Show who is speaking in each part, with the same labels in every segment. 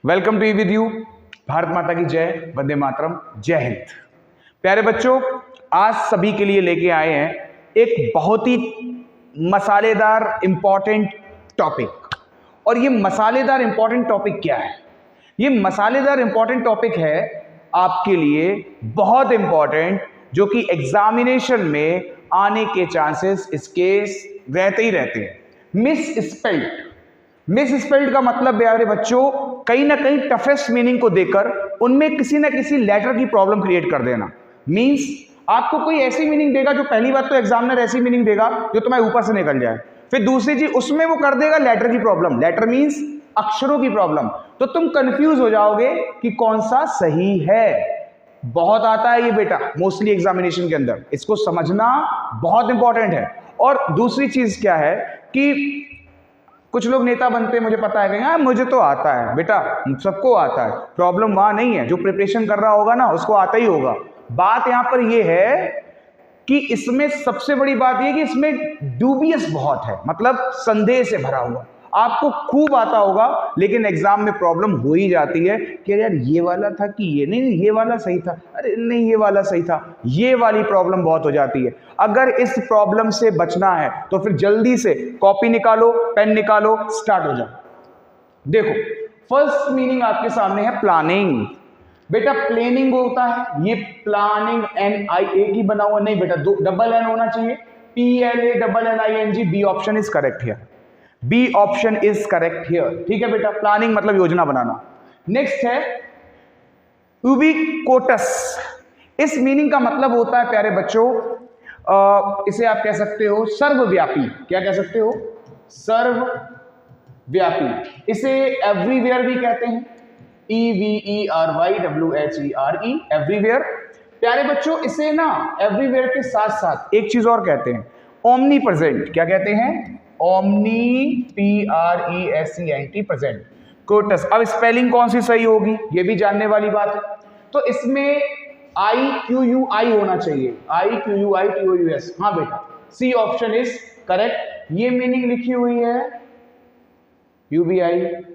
Speaker 1: Welcome to with you. Bharat Mata की जय, वंदे मातरम, जय हिंद। प्यारे बच्चों, आज सभी के लिए लेके आए हैं एक बहुत ही मसालेदार इंपॉर्टेंट टॉपिक। और ये मसालेदार इंपॉर्टेंट टॉपिक क्या है? ये मसालेदार इंपॉर्टेंट टॉपिक है आपके लिए बहुत इंपॉर्टेंट, जो कि एग्जामिनेशन में आने के चांसेस इसके रहते ही रहते हैं। मिस स्पेल्ड का मतलब प्यारे बच्चों, कहीं ना कहीं टफेस्ट मीनिंग को देकर उनमें किसी ना किसी लेटर की प्रॉब्लम क्रिएट कर देना। मींस आपको कोई ऐसी मीनिंग देगा जो पहली बात तो एग्जामिनर ऐसी मीनिंग देगा जो तुम्हारे ऊपर से निकल जाए, फिर दूसरी चीज उसमें वो कर देगा लेटर की प्रॉब्लम। लेटर मींस अक्षरों की प्रॉब्लम, तो तुम कंफ्यूज हो जाओगे कि कौन सा सही है। बहुत आता है ये बेटा मोस्टली एग्जामिनेशन के अंदर, इसको समझना बहुत इंपॉर्टेंट है। और दूसरी चीज क्या है कि कुछ लोग नेता बनते हैं, मुझे पता है, हाँ मुझे तो आता है। बेटा सबको आता है, प्रॉब्लम वहां नहीं है। जो प्रिपरेशन कर रहा होगा ना उसको आता ही होगा। बात यहां पर यह है कि इसमें सबसे बड़ी बात यह कि इसमें डूबियस बहुत है, मतलब संदेह से भरा हुआ। आपको खूब आता होगा लेकिन एग्जाम में प्रॉब्लम हो ही जाती है कि यार ये वाला था कि ये नहीं, ये वाला सही था, अरे नहीं ये वाला सही था। ये वाली प्रॉब्लम बहुत हो जाती है। अगर इस प्रॉब्लम से बचना है तो फिर जल्दी से कॉपी निकालो, पेन निकालो, स्टार्ट हो जाओ। देखो फर्स्ट मीनिंग आपके सामने है प्लानिंग। बेटा प्लानिंग होता है, ये प्लानिंग NIA की बना हुआ नहीं बेटा, डबल N होना चाहिए, PLANNING। B option is correct here, B option is correct here. ठीक है बेटा, प्लानिंग मतलब योजना बनाना। नेक्स्ट है यूबिक्वोटस। इस मीनिंग का मतलब होता है प्यारे बच्चों, इसे आप कह सकते हो सर्वव्यापी। क्या कह सकते हो? सर्वव्यापी। इसे एवरीवेयर भी कहते हैं, EVERYWHERE, एवरीवेयर। प्यारे बच्चों इसे ना एवरीवेयर के साथ साथ एक चीज और कहते हैं, ओमनी प्रेजेंट। क्या कहते हैं? Omni, PRESENT, present. कोटस। अब स्पेलिंग कौन सी सही होगी ये भी जानने वाली बात है। तो इसमें IQUI होना चाहिए, IQUITOUS। हाँ बेटा, सी ऑप्शन इज करेक्ट। ये मीनिंग लिखी हुई है UBI,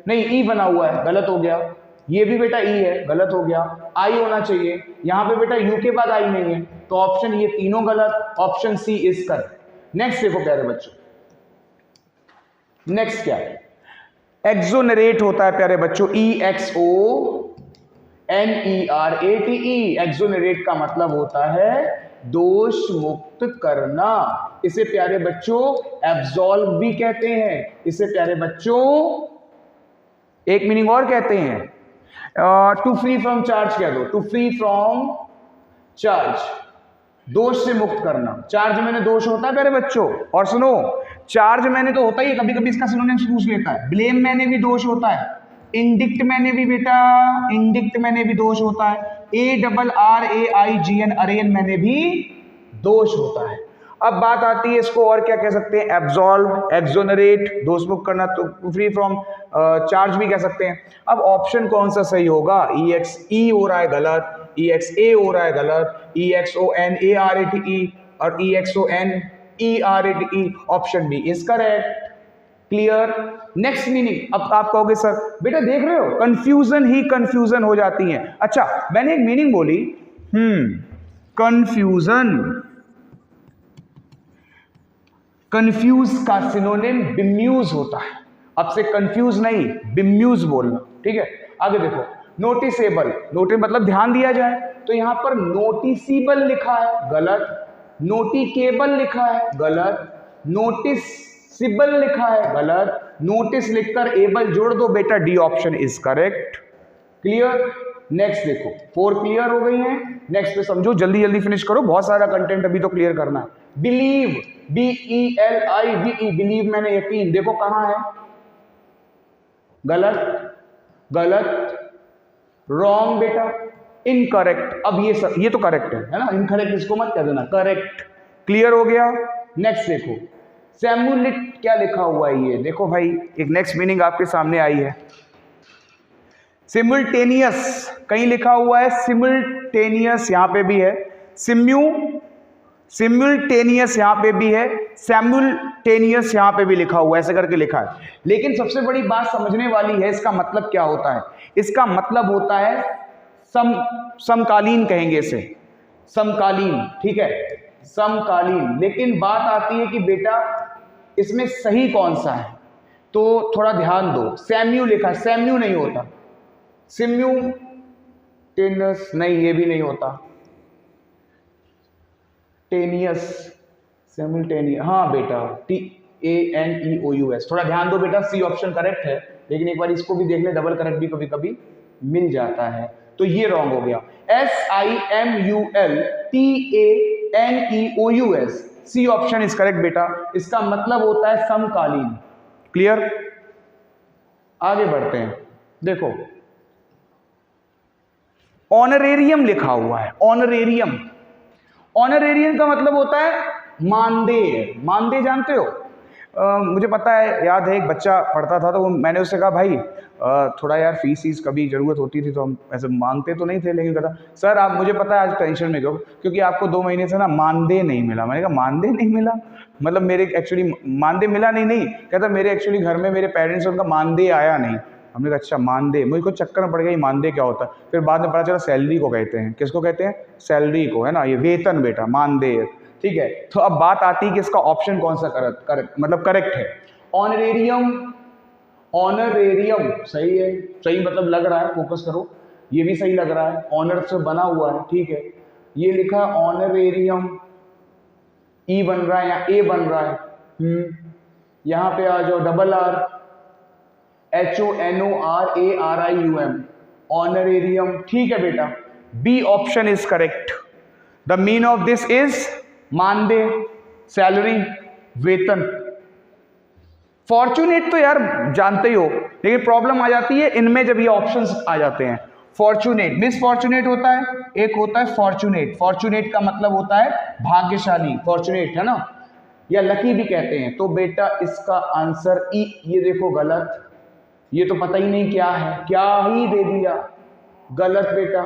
Speaker 1: नहीं ई बना हुआ है, गलत हो गया। ये भी बेटा ई है, गलत हो गया। आई होना चाहिए, यहां पे बेटा यू के बाद आई नहीं है, तो ऑप्शन ये तीनों गलत, option C is correct. Next देखो प्यारे बच्चों, नेक्स्ट क्या है? एक्सोनरेट होता है प्यारे बच्चों, EXONERATE। एक्सोनरेट का मतलब होता है दोष मुक्त करना। इसे प्यारे बच्चों एब्सॉल्व भी कहते हैं, इसे प्यारे बच्चों एक मीनिंग और कहते हैं, टू फ्री फ्रॉम चार्ज कह दो, टू फ्री फ्रॉम चार्ज, दोष से मुक्त करना। चार्ज मैंने दोष होता है प्यारे बच्चों, और सुनो चार्ज मैंने तो होता ही है, कभी कभी इसका सिनोनिम्स पूछ लेता है। ब्लेम मैंने भी दोष होता है, इंडिक्ट मैंने भी बेटा, इंडिक्ट मैंने भी दोष होता है, ARRAIGN अरेन मैंने भी दोष होता है। अब बात आती है इसको और क्या कह सकते हैं? एब्सॉल्व, एक्सोनरेट, दोष मुक्त करना, तो फ्री फ्रॉम चार्ज भी कह सकते हैं। अब ऑप्शन कौन सा सही होगा? EXE हो रहा है गलत, EXA हो रहा है गलत, EXONARATE और EXONERATE, option B is correct. Clear? Next meaning. अब आप कहोगे सर बेटा देख रहे हो कंफ्यूजन ही कंफ्यूजन हो जाती है। अच्छा मैंने एक मीनिंग बोली, कंफ्यूजन, कंफ्यूज का सिनोनिम बिम्यूज होता है। अब से कंफ्यूज नहीं बिम्यूज बोलना, ठीक है? आगे देखो, नोटिसेबल, नोटिस मतलब ध्यान दिया जाए, तो यहां पर नोटिसिबल लिखा है, गलत। नोटिकेबल लिखा है, गलत। नोटिसिबल लिखा है, गलत। नोटिस लिखकर एबल जोड़ दो बेटा, D option is correct. Clear? Next देखो, 4 क्लियर हो गई हैं। नेक्स्ट पे समझो, जल्दी जल्दी फिनिश करो, बहुत सारा कंटेंट अभी तो क्लियर करना है। बिलीव, BELIVE, बिलीव मैंने यकीन, देखो कहां है, गलत, गलत, रॉन्ग बेटा, इनकरेक्ट। अब ये तो करेक्ट है ना, इनकरेक्ट इसको मत कह देना, करेक्ट। क्लियर हो गया? नेक्स्ट देखो, सैमुलेट क्या लिखा हुआ है, ये देखो भाई, एक नेक्स्ट मीनिंग आपके सामने आई है। सिमुलटेनियस कहीं लिखा हुआ है, सिमुलटेनियस यहां पे भी है। सिम्युलटेनियस यहां पे भी है, सैम्युलटेनियस यहां पे भी लिखा हुआ है, ऐसे करके लिखा है। लेकिन सबसे बड़ी बात समझने वाली है, इसका मतलब क्या होता है। इसका मतलब होता है समकालीन कहेंगे इसे, समकालीन, ठीक है, समकालीन। लेकिन बात आती है कि बेटा इसमें सही कौन सा है, तो थोड़ा ध्यान दो। सैम्यू लिखा, सैम्यू नहीं होता, सिम्युलटेनियस नहीं, ये भी नहीं होता, टेनियस, सिम्युलटेनियस, हाँ बेटा TANEOUS। थोड़ा ध्यान दो बेटा, सी ऑप्शन करेक्ट है, लेकिन एक बार इसको भी देख ले, डबल करेक्ट भी कभी कभी मिल जाता है, तो ये रॉन्ग हो गया। SIMULTANEOUS, C option is correct बेटा। इसका मतलब होता है समकालीन। क्लियर? आगे बढ़ते हैं। देखो ऑनरेरियम लिखा हुआ है, ऑनरेरियम। ऑनरेरियम का मतलब होता है मानदेय। मानदेय जानते हो? मुझे पता है, याद है एक बच्चा पढ़ता था, तो मैंने उससे कहा भाई थोड़ा यार फीस कभी ज़रूरत होती थी तो हम ऐसे मांगते तो नहीं थे, लेकिन कहता सर आप, मुझे पता है आज टेंशन में क्यों, क्योंकि आपको 2 महीने से ना मानदेय नहीं मिला। मैंने कहा मानदेय नहीं मिला मतलब मेरे एक्चुअली मानदेय मिला नहीं। कहता मेरे एक्चुअली घर में मेरे पेरेंट्स, उनका मानदेय आया नहीं। हमने कहा अच्छा मानदेय, मुझे को चक्कर में पड़ गया ये मानदेय क्या होता है। फिर बाद में पता चला सैलरी को कहते हैं। किसको कहते हैं? सैलरी को, है ना, ये वेतन बेटा, मानदेय। ठीक है, तो अब बात आती है कि इसका ऑप्शन कौन सा करेक्ट है। ऑनरेरियम, ऑनरेरियम सही है, सही मतलब लग रहा है, फोकस करो, ये भी सही लग रहा है, ऑनर से बना हुआ है, ठीक है। ये लिखा है ऑनरेरियम, ई बन रहा है या ए बन रहा है, यहां पे आ जाओ, डबल आर, HONORARIUM, ऑनरेरियम, ठीक है बेटा। B option is correct. The mean of this is मानदेय, सैलरी, वेतन। फॉर्चुनेट तो यार जानते ही हो, लेकिन प्रॉब्लम आ जाती है इनमें जब ये ऑप्शंस आ जाते हैं। फॉर्चुनेट, मिसफॉर्चुनेट होता है, एक होता है फॉर्चुनेट। फॉर्चुनेट का मतलब होता है भाग्यशाली, फॉर्चुनेट, है ना, या लकी भी कहते हैं। तो बेटा इसका आंसर ई, ये देखो गलत, ये तो पता ही नहीं क्या है, क्या ही दे दिया, गलत बेटा।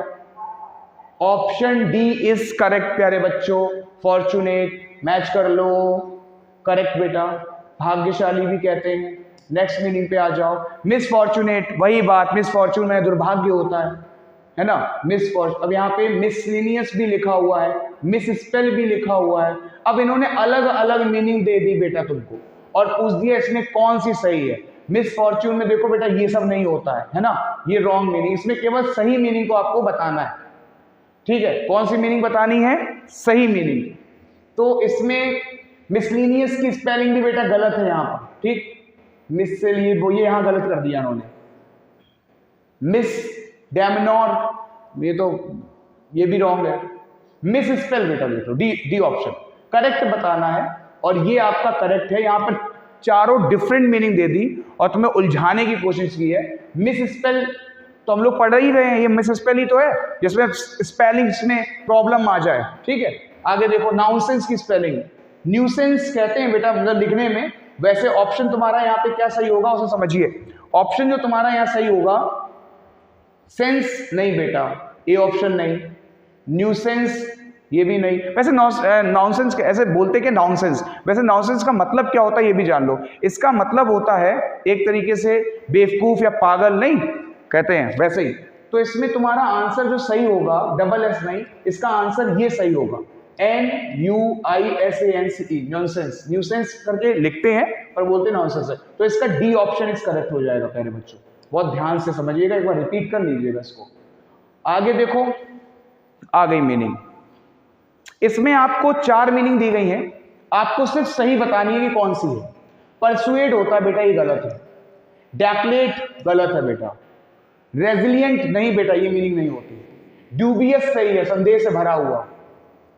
Speaker 1: ऑप्शन डी इज करेक्ट प्यारे बच्चों, फॉर्चुनेट, मैच कर लो, करेक्ट बेटा, भाग्यशाली भी कहते हैं। नेक्स्ट मीनिंग पे आ जाओ। मिसफॉर्चुनेट, वही बात, मिसफॉर्चून में दुर्भाग्य होता है ना, मिसफॉर्चून। अब यहाँ पे मिसलिनियस भी लिखा हुआ है, मिस स्पेल भी लिखा हुआ है। अब इन्होंने अलग अलग मीनिंग दे दी बेटा तुमको, और पूछ दिया इसमें कौन सी सही है। मिसफॉर्चून में देखो बेटा ये सब नहीं होता है ना, ये रॉन्ग मीनिंग, इसमें केवल सही मीनिंग को आपको बताना है, ठीक है। कौन सी मीनिंग बतानी है? सही मीनिंग। तो इसमें मिसलिनियस की स्पेलिंग भी बेटा गलत है यहाँ पर, ठीक, मिस से लिए वो ये यहाँ गलत कर दिया उन्होंने, मिस डैमनोर, ये भी रॉन्ग है। मिस स्पेल बेटा देखो, डी ऑप्शन करेक्ट बताना है, और ये आपका करेक्ट है। यहाँ पर चारों डिफरेंट मीनिंग दे दी और तुम्हें उलझाने की कोशिश की है। मिस स्पेल तो हम लोग पढ़ ही रहे हैं, ये मिस स्पेल ही तो है जिसमें स्पेलिंग्स में प्रॉब्लम आ जाए, ठीक है। आगे देखो नॉनसेंस की स्पेलिंग, न्यूसेंस कहते हैं बेटा मतलब लिखने में। वैसे ऑप्शन तुम्हारा यहाँ पे क्या सही होगा उसे समझिए। ऑप्शन जो तुम्हारा यहाँ सही होगा, सेंस नहीं बेटा, ए ऑप्शन नहीं, न्यूसेंस ये भी नहीं। वैसे नॉनसेंस ऐसे बोलते कि नॉनसेंस, वैसे नॉनसेंस का मतलब क्या होता है ये भी जान लो। इसका मतलब होता है एक तरीके से बेवकूफ या पागल नहीं कहते हैं, वैसे ही। तो इसमें तुम्हारा आंसर जो सही होगा, डबल एस नहीं, इसका आंसर ये सही होगा, NUISANCE, नॉनसेंस। न्यूसेंस करके लिखते हैं पर बोलते नॉनसेंस है, तो इसका डी ऑप्शन इस करेक्ट हो जाएगा प्यारे बच्चों। बहुत ध्यान से समझिएगा, एक बार रिपीट कर लीजिएगा इसको। आगे देखो, आ गई मीनिंग। इसमें आपको 4 मीनिंग दी गई है, आपको सिर्फ सही बतानी है कि कौन सी है। परसुएड होता है बेटा, ये गलत है। डेक्लेट गलत है बेटा। रेजिलियंट नहीं बेटा, ये मीनिंग नहीं होती। ड्यूबियस सही है, संदेह से भरा हुआ,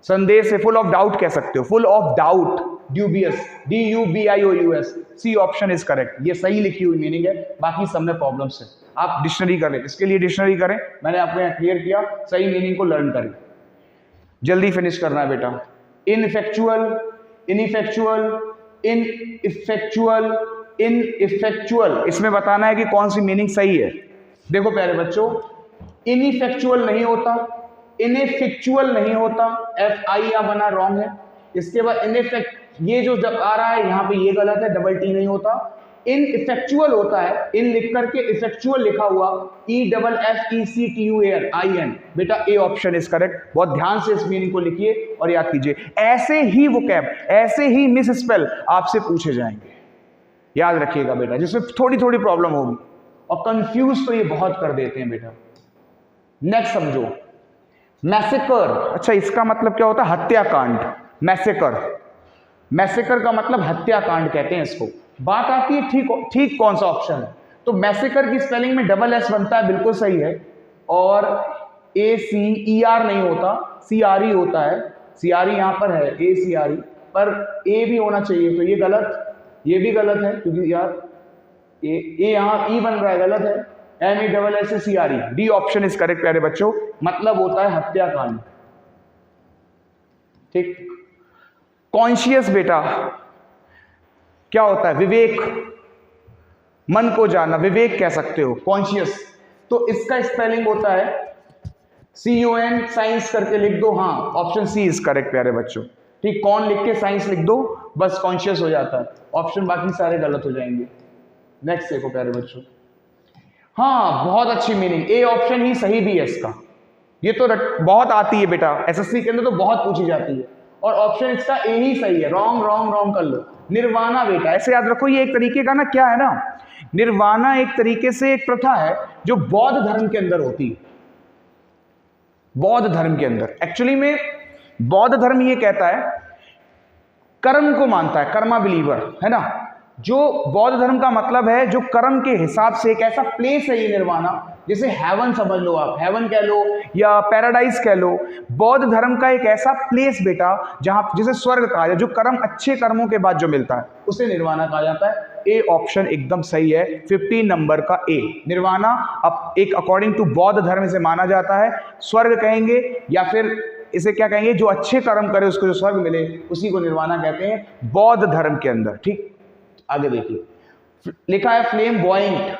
Speaker 1: संदेह से, फुल ऑफ डाउट कह सकते हो, full of doubt, dubious, DUBIOUS, C option is correct. ये सही लिखी हुई मीनिंग है, बाकी सब में प्रॉब्लम्स है। आप डिक्शनरी करें, इसके लिए डिक्शनरी करें, मैंने आपको यहाँ क्लियर किया, सही मीनिंग को लर्न करें। जल्दी फिनिश करना है बेटा। इनफेक्चुअल, इनइफेक्चुअल, इनइफेक्चुअल, इनइफेक्चुअल, इसमें बताना है कि कौन सी मीनिंग सही है। देखो प्यारे बच्चों, इनइफेक्चुअल नहीं होता, इनइफेक्चुअल नहीं होता, FI या बना रॉन्ग है। इसके बाद इनइफेक्ट, ये जो जब आ रहा है यहाँ पे ये गलत है, डबल टी नहीं होता, इन इफेक्चुअल होता है, इन लिख करके इफेक्चुअल लिखा हुआ, EFFECTUALIN, बेटा ए ऑप्शन इज करेक्ट। बहुत ध्यान से इस मीनिंग को लिखिए और याद कीजिए, ऐसे ही वोकैब, ऐसे ही मिस स्पेल आपसे पूछे जाएंगे, याद रखिएगा बेटा, जिसमें थोड़ी थोड़ी प्रॉब्लम होगी, और कंफ्यूज तो ये बहुत कर देते हैं बेटा। नेक्स्ट समझो, मैसेकर, अच्छा इसका मतलब क्या होता है? हत्याकांड। मैसेकर, मैसेकर का मतलब हत्याकांड कहते हैं इसको। बात आती है ठीक कौन सा ऑप्शन है? तो मैसेकर की स्पेलिंग में डबल एस बनता है, बिल्कुल सही है, और ACER नहीं होता, CRE होता है। CRE यहाँ पर है, ACRE, पर A भी होना चाहिए, तो ये गलत, ये भी गलत है, क्योंकि यार ए यहाँ E बन रहा है, गलत है। MESSECRE, D option is correct प्यारे बच्चों, मतलब होता है हत्याकांड। ठीक। कॉन्शियस बेटा क्या होता है? विवेक, मन को जाना, विवेक कह सकते हो, कॉन्शियस। तो इसका स्पेलिंग होता है CON, साइंस करके लिख दो, हाँ ऑप्शन सी इज करेक्ट प्यारे बच्चों। ठीक, कौन लिख के साइंस लिख दो, बस कॉन्शियस हो जाता है, ऑप्शन बाकी सारे गलत हो जाएंगे। नेक्स्ट देखो प्यारे बच्चों, हाँ बहुत अच्छी मीनिंग, ए ऑप्शन ही सही भी है इसका, ये तो बहुत आती है बेटा, SSC के अंदर तो बहुत पूछी जाती है, और ऑप्शन इसका ए ही सही है। रॉन्ग रॉन्ग रॉन्ग कर लो। निर्वाणा बेटा, ऐसे याद रखो, ये एक तरीके का ना क्या है ना, निर्वाणा एक तरीके से एक प्रथा है जो बौद्ध धर्म के अंदर होती है। बौद्ध धर्म के अंदर एक्चुअली में बौद्ध धर्म ये कहता है, कर्म को मानता है, कर्मा बिलीवर है ना, जो बौद्ध धर्म का मतलब है जो कर्म के हिसाब से एक ऐसा प्लेस है ये निर्वाणा, जैसे हेवन समझ लो आप, हेवन कह लो या पैराडाइज कह लो, बौद्ध धर्म का एक ऐसा प्लेस बेटा जहां जिसे स्वर्ग कहा जाए, जो कर्म अच्छे कर्मों के बाद जो मिलता है उसे निर्वाणा कहा जाता है। ए ऑप्शन एकदम सही है, 15 नंबर का ए, निर्वाणा। अब एक अकॉर्डिंग टू बौद्ध धर्म इसे माना जाता है, स्वर्ग कहेंगे या फिर इसे क्या कहेंगे, जो अच्छे कर्म करे उसको जो स्वर्ग मिले उसी को निर्वाणा कहते हैं बौद्ध धर्म के अंदर। ठीक, आगे देखिए, लिखा है फ्लेम बॉइंट,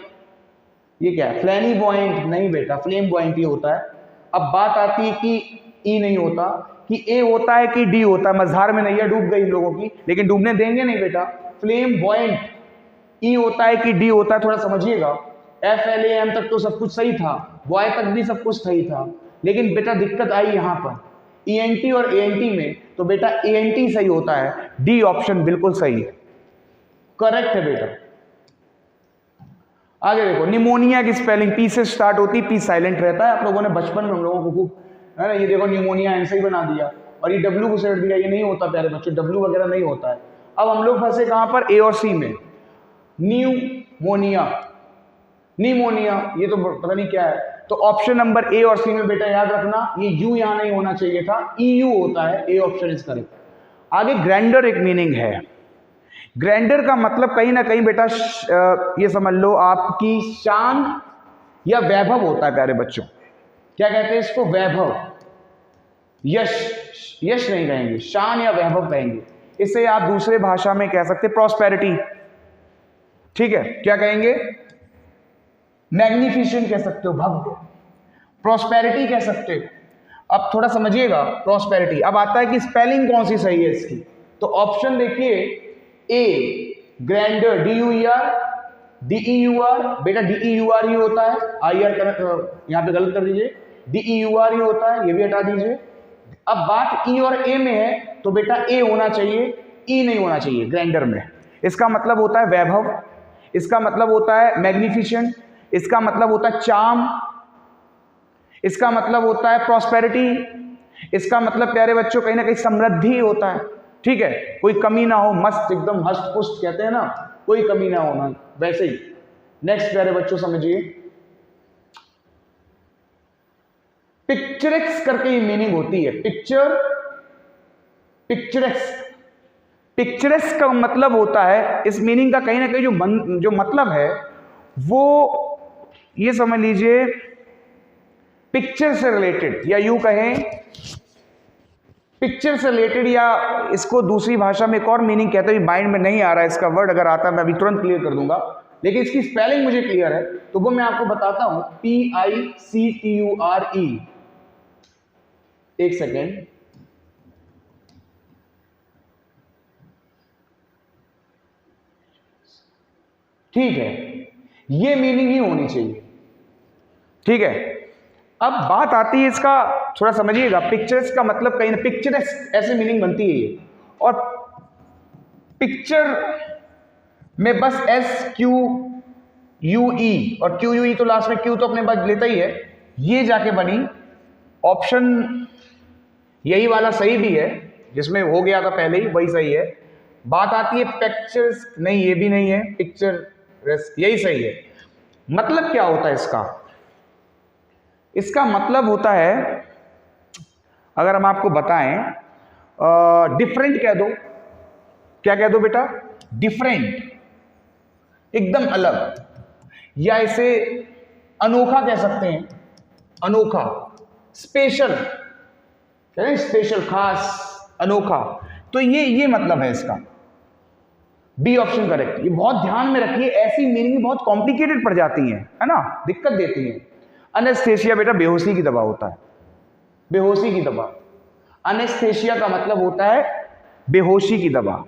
Speaker 1: ये क्या है? फ्लैनी बॉइंट नहीं बेटा, फ्लेम बॉइंट ही होता है। अब बात आती है कि ई नहीं होता, कि ए होता है कि डी होता है। मझधार में नैया डूब गई इन लोगों की, लेकिन डूबने देंगे नहीं बेटा। फ्लेम बॉइंट ई होता है कि डी होता है, थोड़ा समझिएगा। FLAM तक तो सब कुछ सही था, बॉय तक भी सब कुछ सही था, लेकिन बेटा दिक्कत आई यहाँ पर ENT और ANT में, तो बेटा ANT सही होता है, डी ऑप्शन बिल्कुल सही है, करेक्ट है बेटा। आगे देखो, निमोनिया की स्पेलिंग पी से स्टार्ट होती, पी साइलेंट रहता है। आप लोगों ने बचपन में हम लोगों को खूब, है ना, ये देखो निमोनिया ऐसे ही बना दिया, और ये W को सेट दिया, ये नहीं होता प्यारे बच्चों, W वगैरह नहीं होता है। अब हम लोग फंसे कहां पर? A और C में। न्यूमोनिया, निमोनिया, ये तो पता नहीं क्या है। तो ऑप्शन नंबर A और C में बेटा याद रखना, ये U यहां नहीं होना चाहिए था, EU होता है, A ऑप्शन इज करेक्ट। आगे ग्रैंडर एक मीनिंग है, ग्रैंडर का मतलब कहीं ना कहीं बेटा ये समझ लो आपकी शान या वैभव होता है प्यारे बच्चों। क्या कहते हैं इसको? वैभव, यश, यश नहीं कहेंगे, शान या वैभव कहेंगे। इसे आप दूसरे भाषा में कह सकते प्रॉस्पेरिटी, ठीक है, क्या कहेंगे? मैग्निफिसेंट कह सकते हो, भव्य। प्रॉस्पेरिटी कह सकते हो। अब थोड़ा समझिएगा प्रॉस्पेरिटी। अब आता है कि स्पेलिंग कौन सी सही है इसकी, तो ऑप्शन देखिए, ए ग्रैंडर, DUER, DEUR, बेटा DEUR ही होता है, IR यहाँ पे गलत कर दीजिए, DEUR ही होता है, ये भी हटा दीजिए। अब बात E और A में है, तो बेटा A होना चाहिए, E नहीं होना चाहिए ग्रैंडर में। इसका मतलब होता है वैभव, इसका मतलब होता है मैग्निफिसेंट, इसका मतलब होता है चार्म, इसका मतलब होता है प्रॉस्पेरिटी, इसका मतलब प्यारे बच्चों कहीं ना कहीं समृद्धि होता है। ठीक है, कोई कमी ना हो, मस्त एकदम हष्ट पुष्ट कहते हैं ना, कोई कमी ना होना, वैसे ही। नेक्स्ट प्यारे बच्चों समझिए, पिक्चरेक्स करके ये मीनिंग होती है, पिक्चर, पिक्चरेक्स। पिक्चरेक्स का मतलब होता है, इस मीनिंग का कहीं ना कहीं जो मतलब है वो ये समझ लीजिए पिक्चर से रिलेटेड, या यूं कहें पिक्चर से रिलेटेड, या इसको दूसरी भाषा में एक और मीनिंग कहते हैं, माइंड में नहीं आ रहा है इसका वर्ड, अगर आता है मैं अभी तुरंत क्लियर कर दूंगा, लेकिन इसकी स्पेलिंग मुझे क्लियर है तो वो मैं आपको बताता हूं। PICTURE, एक सेकेंड, ठीक है, ये मीनिंग ही होनी चाहिए। ठीक है, अब बात आती है इसका, थोड़ा समझिएगा, पिक्चर्स का मतलब कहीं ना पिक्चर ऐसे मीनिंग बनती है ये, और पिक्चर में बस SQUE और QUE तो लास्ट में क्यू तो अपने पास लेता ही है, ये जाके बनी ऑप्शन, यही वाला सही भी है, जिसमें हो गया था पहले ही वही सही है। बात आती है पिक्चर्स, नहीं ये भी नहीं है, पिक्चर यही सही है। मतलब क्या होता है इसका? इसका मतलब होता है, अगर हम आपको बताएं, डिफरेंट कह दो। क्या कह दो बेटा? डिफरेंट, एकदम अलग, या इसे अनोखा कह सकते हैं, अनोखा, स्पेशल, स्पेशल, खास, अनोखा। तो ये मतलब है इसका। B option correct. ये बहुत ध्यान में रखिए, ऐसी मीनिंग बहुत कॉम्प्लिकेटेड पड़ जाती हैं, है ना, दिक्कत देती हैं। एनेस्थेसिया बेटा बेहोशी की दवा होता है, बेहोशी की दवा। एनेस्थेसिया का मतलब होता है बेहोशी की दवा।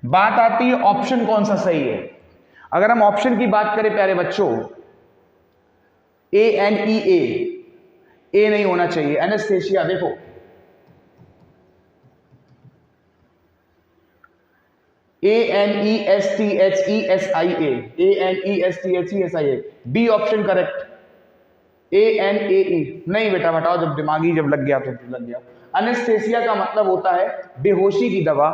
Speaker 1: बात आती है ऑप्शन कौन सा सही है। अगर हम ऑप्शन की बात करें प्यारे बच्चों, ANEA, ए नहीं होना चाहिए। एनेस्थेसिया देखो, ANESTHESIA, ANESTHESIA, B option correct. ANAE नहीं बेटा, बताओ, जब दिमागी जब लग गया तो लग गया। एनेस्थेसिया का मतलब होता है बेहोशी की दवा,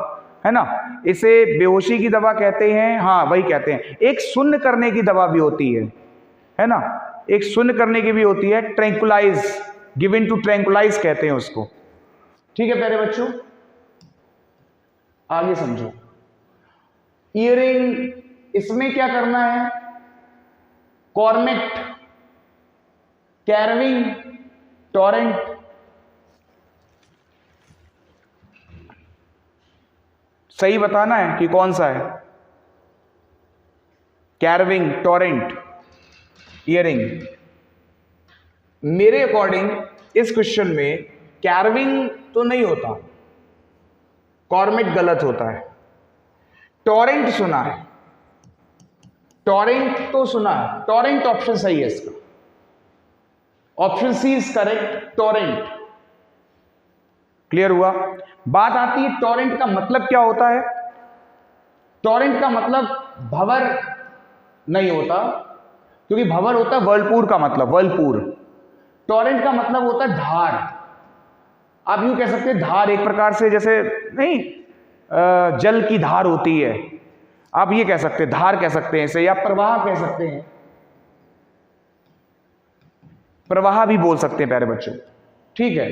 Speaker 1: है ना, इसे बेहोशी की दवा कहते हैं, हाँ वही कहते हैं। एक सुन्न करने की दवा भी होती है ना, एक सुन्न करने की भी होती है, ट्रैंकुलाइज, गिवन टू ट्रैंकुलाइज कहते हैं उसको। ठीक है प्यारे बच्चों, आगे समझो। ईयरिंग, इसमें क्या करना है? कॉर्नेट, कैरविंग, टॉरेंट, सही बताना है कि कौन सा है। कैरविंग, टॉरेंट, ईयरिंग। मेरे अकॉर्डिंग इस क्वेश्चन में कैरविंग तो नहीं होता, कॉर्नेट गलत होता है। टॉरेंट सुना है, टॉरेंट तो सुना है, टॉरेंट ऑप्शन सही है इसका। Option C is correct, torrent. Clear हुआ? बात आती है टॉरेंट का मतलब क्या होता है। टॉरेंट का मतलब भंवर नहीं होता, क्योंकि भंवर होता है व्हर्लपूल का मतलब, व्हर्लपूल। टॉरेंट का मतलब होता है धार। आप यूं कह सकते हैं धार, एक प्रकार से जैसे नहीं जल की धार होती है, आप ये कह सकते हैं, धार कह सकते हैं इसे, या प्रवाह कह सकते हैं, प्रवाह भी बोल सकते हैं प्यारे बच्चों। ठीक है,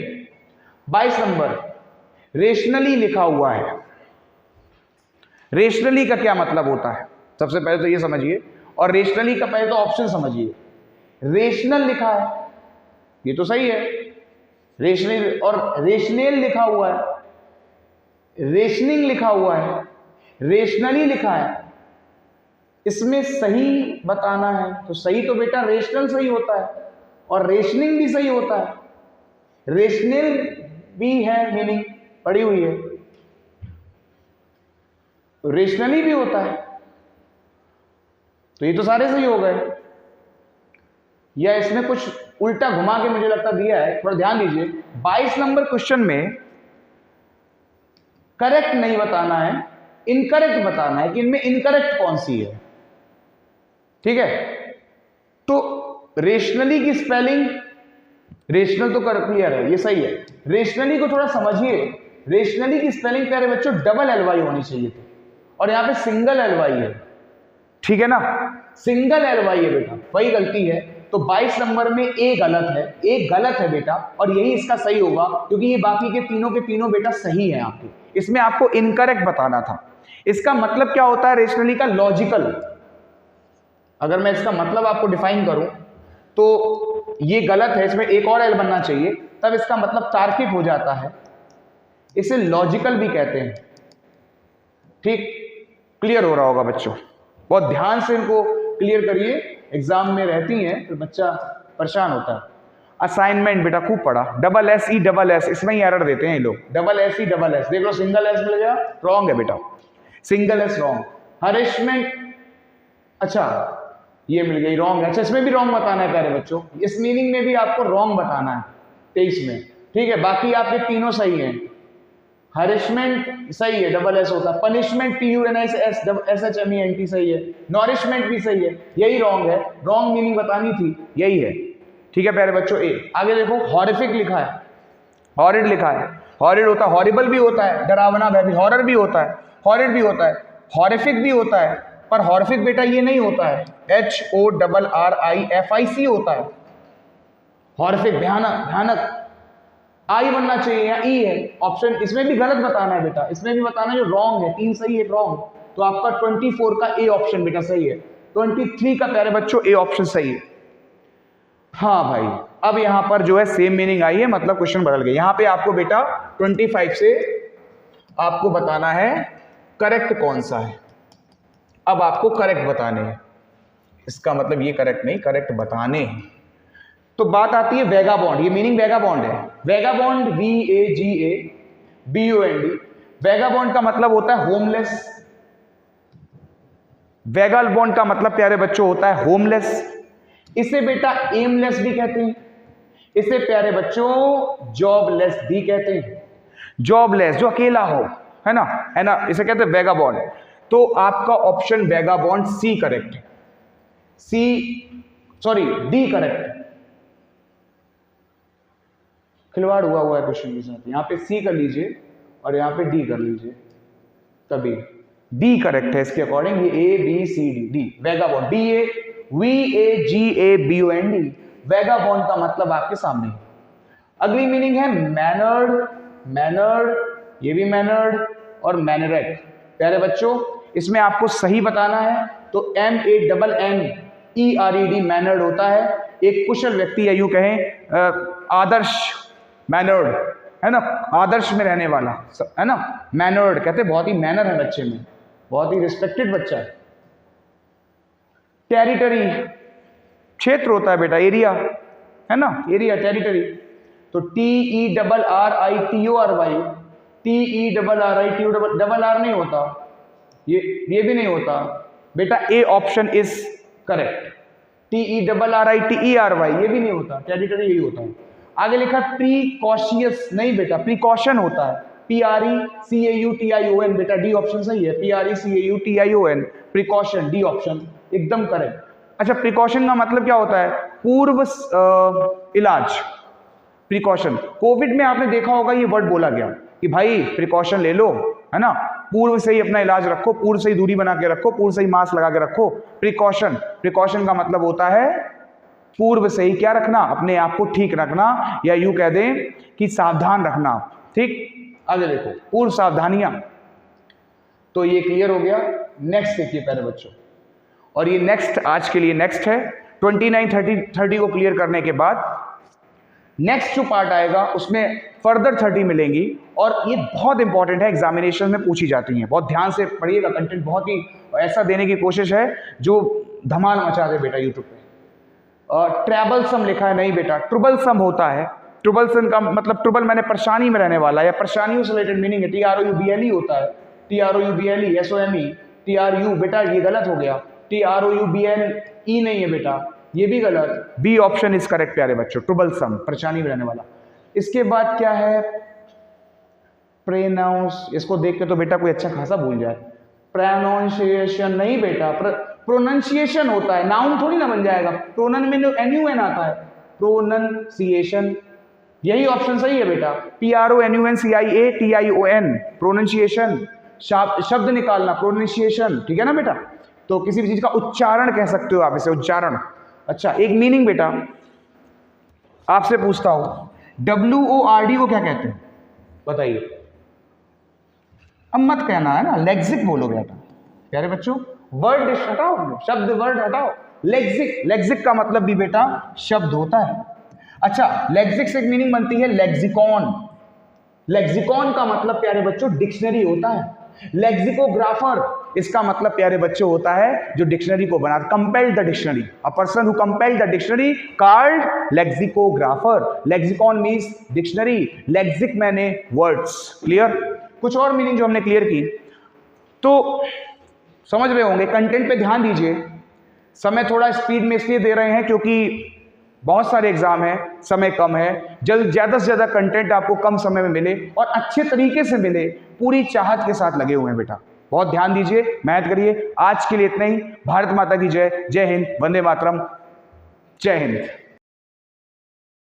Speaker 1: 22 नंबर, रेशनली लिखा हुआ है। रेशनली का क्या मतलब होता है? सबसे पहले तो ये समझिए, और रेशनली का पहले तो ऑप्शन समझिए। रेशनल लिखा है, ये तो सही है, रेशनल, और रेशनल लिखा हुआ है, रेशनिंग लिखा हुआ है, रेशनली लिखा है। इसमें सही बताना है तो सही तो बेटा रेशनल सही होता है, और रेशनिंग भी सही होता है, रेशनल भी है, मीनिंग पड़ी हुई है, रेशनली भी होता है, तो ये तो सारे सही हो गए। या इसमें कुछ उल्टा घुमा के मुझे लगता दिया है, थोड़ा ध्यान दीजिए। 22 नंबर क्वेश्चन में करेक्ट नहीं बताना है, इनकरेक्ट बताना है कि इनमें इनकरेक्ट कौन सी है। ठीक है, तो रेशनली की स्पेलिंग, रेशनल तो क्लियर है, ये सही है। रेशनली को थोड़ा समझिए, रेशनली की स्पेलिंग प्यारे बच्चों डबल एलवाई होनी चाहिए थी, और यहां पे सिंगल एलवाई है। ठीक है ना, सिंगल एलवाई है बेटा, वही गलती है। तो 22 नंबर में ए गलत है, ए गलत है बेटा, और यही इसका सही होगा, क्योंकि ये बाकी के तीनों बेटा सही है आपके। इसमें आपको इनकरेक्ट बताना था। इसका मतलब क्या होता है रेशनली का? लॉजिकल। अगर मैं इसका मतलब आपको डिफाइन करूं तो ये गलत है, इसमें एक और एल बनना चाहिए, तब इसका मतलब तार्किक हो जाता है, इसे लॉजिकल भी कहते हैं। ठीक, क्लियर हो रहा होगा बच्चों, बहुत ध्यान से इनको क्लियर करिए, एग्जाम में रहती हैं तो बच्चा परेशान होता है। असाइनमेंट बेटा खूब पढ़ा, double S E double S, इसमें ही एरर देते हैं ये लोग, double S E double S, देख लो सिंगल एस मिल गया, रॉन्ग है बेटा, सिंगल एस रॉन्ग। हरेशमेंट, अच्छा ये मिल गई, रॉन्ग है। अच्छा इसमें भी रॉन्ग बताना है प्यारे बच्चों, इस मीनिंग में भी आपको रॉन्ग बताना है 23 में, ठीक है, बाकी आपके तीनों सही हैं। हरिशमेंट सही है, डबल एस होता है। पनिशमेंट PUNISHMENT सही है। नॉरिशमेंट भी सही है, यही रॉन्ग है, रॉन्ग मीनिंग बतानी थी, यही है, ठीक है प्यारे बच्चों। ए आगे देखो, हॉरिफिक लिखा है, हॉरिड लिखा है, हॉरिड होता है, हॉरिबल भी होता है, डरावना भयभीत, हॉरर भी होता है, हॉरिड भी होता है, हॉरिफिक भी होता है, पर हॉरिफिक बेटा ये नहीं होता है, HORRIFIC होता है, हॉरिफिक भयानक, भयानक आई बनना चाहिए, या ई है ऑप्शन, इसमें भी गलत बताना है बेटा, इसमें भी बताना जो रॉन्ग है, 3 सही है रॉन्ग, तो आपका 24 का ए ऑप्शन बेटा सही है, 23 का प्यारे बच्चों ए ऑप्शन सही है। हाँ भाई, अब यहां पर जो है सेम मीनिंग आई है, मतलब क्वेश्चन बदल गया। यहां पे आपको बेटा 25 से आपको बताना है करेक्ट कौन सा है, अब आपको करेक्ट बताने हैं, इसका मतलब ये करेक्ट नहीं, करेक्ट बताने हैं। तो बात आती है वेगाबॉन्ड, ये मीनिंग वेगाबॉन्ड है, वेगाबॉन्ड VAGABOND, वेगाबॉन्ड का मतलब होता है होमलेस, वेगाबॉन्ड का मतलब प्यारे बच्चों होता है होमलेस, इसे बेटा एमलेस भी कहते हैं, इसे प्यारे बच्चों जॉबलेस भी कहते हैं, जॉबलेस जो अकेला हो, है ना, इसे कहते हैं वेगाबॉन्ड। तो आपका ऑप्शन वेगाबॉन्ड सी करेक्ट है, डी करेक्ट है, खिलवाड़ हुआ है क्वेश्चन के साथ, यहां पे सी कर लीजिए और यहां पे डी कर लीजिए, तभी डी करेक्ट है इसके अकॉर्डिंग, ये ABCD, D vagabond, VAGABOND, vagabond का मतलब आपके सामने है। अगली मीनिंग है मैनर्ड, ये भी मैनर्ड और मैनरेट। प्यारे बच्चों इसमें आपको सही बताना है, तो MANNERED मैनर्ड होता है, एक कुशल व्यक्ति, या यूं कहें आदर्श, मैनर्ड है ना, आदर्श में रहने वाला, है ना, मैनर्ड कहते बहुत ही मैनर है बच्चे में, बहुत ही रिस्पेक्टेड बच्चा है। टेरिटरी क्षेत्र होता है बेटा, एरिया है ना, एरिया टेरिटरी, तो TERRITORY, डबल आर नहीं होता, ये भी नहीं होता बेटा, A option is correct, TERRITERY ये भी नहीं होता, टेरिटरी यही होता है। आगे लिखा प्रीकॉशियस, नहीं बेटा प्रीकॉशन होता है, PRECAUTION, बेटा डी ऑप्शन सही है, PRECAUTION, प्रीकॉशन, डी ऑप्शन एकदम करेक्ट। अच्छा प्रीकॉशन का मतलब क्या होता है, पूर्व इलाज, प्रीकॉशन। कोविड में आपने देखा होगा ये वर्ड बोला गया कि भाई प्रीकॉशन ले लो, है ना, पूर्व से ही अपना इलाज रखो, पूर्व से ही दूरी बना के रखो, पूर्व से ही मास्क लगा के रखो, प्रीकॉशन, प्रीकॉशन का मतलब होता है पूर्व से ही क्या रखना, अपने आप को ठीक रखना, या यूं कह दें कि सावधान रखना, ठीक। आगे देखो पूर्व सावधानियां, तो ये क्लियर हो गया। नेक्स्ट देखिए प्यारे बच्चों, और ये नेक्स्ट आज के लिए नेक्स्ट है, 29, 30 को क्लियर करने के बाद नेक्स्ट जो पार्ट आएगा उसमें फर्दर 30 मिलेंगी, और ये बहुत इंपॉर्टेंट है, एग्जामिनेशन में पूछी जाती हैं, बहुत ध्यान से पढ़िएगा, कंटेंट बहुत ही ऐसा देने की कोशिश है जो धमाल मचा दे बेटा यूट्यूब पे। ट्रैबल सम लिखा है, नहीं बेटा ट्रुबल सम होता है, ट्रुबल सम का मतलब ट्रुबल मैंने परेशानी में रहने वाला, या परेशानियों से रिलेटेड मीनिंग है, TROUBLE होता है, TROUBLE SOME, TRU बेटा ये गलत हो गया, TROUBLE नहीं है बेटा, ये भी गलत, बी ऑप्शन इज करेक्ट प्यारे बच्चों, ट्रुबल सम परेशानी में रहने वाला। इसके बाद क्या है, प्रोनाउंस, इसको देख के तो बेटा कोई अच्छा खासा भूल जाए, प्रोनाउंसिएशन नहीं बेटा, प्रोनाउंसिएशन होता है, नाउन थोड़ी ना बन जाएगा, प्रोनन में NUN आता है, प्रोनाउंसिएशन, यही ऑप्शन सही है बेटा, PRONUNCIATION, प्रोनाउंसिएशन, शब्द निकालना, प्रोनाउंसिएशन, ठीक है ना बेटा। तो किसी भी चीज का उच्चारण कह सकते हो आप इसे, उच्चारण। अच्छा एक मीनिंग बेटा आपसे पूछता हूं, WORD को क्या कहते हैं बताइए, अब मत कहना है ना, लेक्सिक बोलोगे बेटा प्यारे बच्चों, वर्ड हटाओ, शब्द वर्ड हटाओ, लेक्सिक, लेक्सिक का मतलब भी बेटा शब्द होता है। अच्छा लेक्सिक से एक मीनिंग बनती है लेक्सिकॉन, लेक्सिकॉन का मतलब प्यारे बच्चों डिक्शनरी होता है, लेक्सिकोग्राफर, इसका मतलब प्यारे बच्चों होता है जो डिक्शनरी को बना, compiled the dictionary, a person who compiled the dictionary called lexicographer. Lexicon means dictionary, lexic means words. Clear? कुछ और मीनिंग जो हमने क्लियर की तो समझ रहे होंगे। कंटेंट पे ध्यान दीजिए। समय थोड़ा स्पीड में इसलिए दे रहे हैं क्योंकि बहुत सारे एग्जाम है, समय कम है, ज्यादा से ज्यादा कंटेंट आपको कम समय में मिले और अच्छे तरीके से मिले, पूरी चाहत के साथ लगे हुए हैं बेटा। बहुत ध्यान दीजिए, मेहनत करिए। आज के लिए इतना ही। भारत माता की जय। जय हिंद, वंदे मातरम, जय हिंद।